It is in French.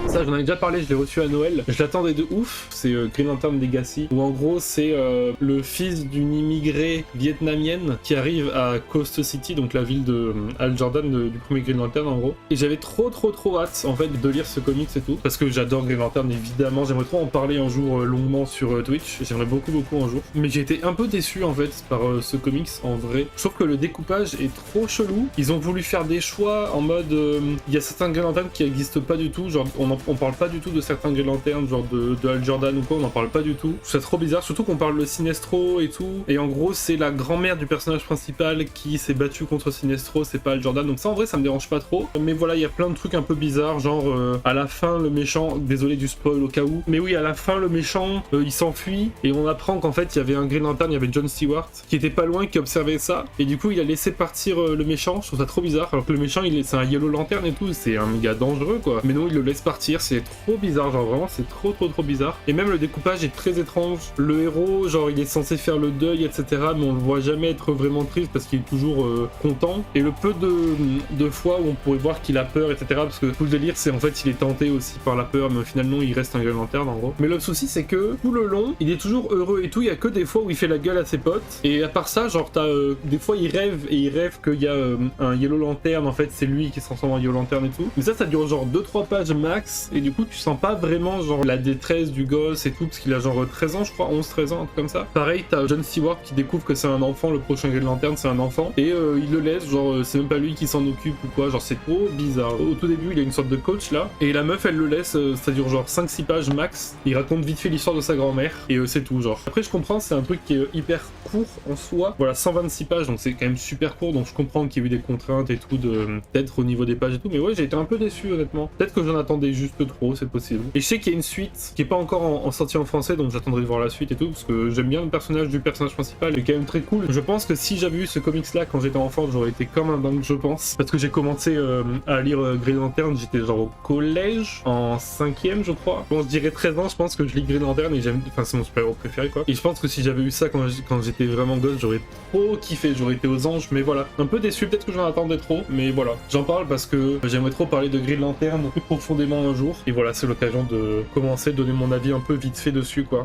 Ça, j'en avais déjà parlé, je l'ai reçu à Noël. Je l'attendais de ouf. C'est Green Lantern Legacy, où en gros, c'est le fils d'une immigrée vietnamienne qui arrive à Coast City, donc la ville de Hal Jordan, du premier Green Lantern en gros. Et j'avais trop hâte en fait de lire ce comics et tout, parce que j'adore Green Lantern évidemment. J'aimerais trop en parler un jour longuement sur Twitch. J'aimerais beaucoup un jour. Mais j'ai été un peu déçu en fait par ce comics en vrai. Je trouve que le découpage est trop chelou. Ils ont voulu faire des choix en mode il y a certains Green Lantern qui n'existent pas du tout, genre on parle pas du tout de certains Green Lantern, genre de Hal Jordan ou quoi, on en parle pas du tout. C'est trop bizarre, surtout qu'on parle de Sinestro et tout. Et en gros, c'est la grand-mère du personnage principal qui s'est battue contre Sinestro, c'est pas Hal Jordan. Donc ça en vrai, ça me dérange pas trop. Mais voilà, il y a plein de trucs un peu bizarres, genre à la fin, le méchant, désolé du spoil au cas où, mais oui, à la fin, le méchant, il s'enfuit et on apprend qu'en fait, il y avait un Green Lantern, il y avait John Stewart qui était pas loin, qui observait ça. Et du coup, il a laissé partir le méchant. Je trouve ça trop bizarre. Alors que le méchant, c'est un Yellow Lantern et tout, c'est un gars dangereux quoi. Mais non, il le laisse partir, c'est trop bizarre, genre vraiment, c'est trop bizarre. Et même le découpage est très étrange. Le héros, genre, il est censé faire le deuil, etc. Mais on le voit jamais être vraiment triste parce qu'il est toujours content. Et le peu de fois où on pourrait voir qu'il a peur, etc. Parce que tout le délire, c'est en fait, il est tenté aussi par la peur, mais finalement, il reste un Green Lantern en gros. Mais le souci, c'est que tout le long, il est toujours heureux et tout. Il y a que des fois où il fait la gueule à ses potes. Et à part ça, genre, t'as des fois, il rêve qu'il y a un Yellow Lantern. En fait, c'est lui qui se transforme en Yellow Lantern et tout. Mais ça dure genre 2-3 pages max. Et du coup, tu sens pas vraiment genre la détresse du gosse et tout, parce qu'il a genre 13 ans, je crois, 11-13 ans, un truc comme ça. Pareil, t'as John Stewart qui découvre que c'est un enfant, le prochain Green Lantern, c'est un enfant. Et il le laisse, genre, c'est même pas lui qui s'en occupe ou quoi. Genre, c'est trop bizarre. Au tout début, il a une sorte de coach là. Et la meuf, elle le laisse, ça dure genre 5-6 pages max. Il raconte vite fait l'histoire de sa grand-mère. Et c'est tout, genre. Après, je comprends, c'est un truc qui est hyper court en soi. Voilà, 126 pages, donc c'est quand même super court. Donc je comprends qu'il y a eu des contraintes et tout, peut-être au niveau des pages et tout. Mais ouais, j'ai été un peu déçu, honnêtement. Peut-être que j'en attendais juste trop, c'est possible. Et je sais qu'il y a une suite qui est pas encore en sortie en français, donc j'attendrai de voir la suite et tout, parce que j'aime bien le personnage principal. Il est quand même très cool. Je pense que si j'avais eu ce comics là quand j'étais enfant, j'aurais été comme un dingue, je pense. Parce que j'ai commencé à lire Green Lantern, j'étais genre au collège, en 5ème, je crois. Bon, je dirais 13 ans, je pense que je lis Green Lantern et j'aime. Enfin, c'est mon super-héros préféré, quoi. Et je pense que si j'avais eu ça quand j'étais vraiment gosse, j'aurais trop kiffé, j'aurais été aux anges, mais voilà. Un peu déçu, peut-être que j'en attendais trop, mais voilà. J'en parle parce que j'aimerais trop parler de Green Lantern plus profondément un jour. Et voilà, c'est l'occasion de commencer, de donner mon avis un peu vite fait dessus, quoi.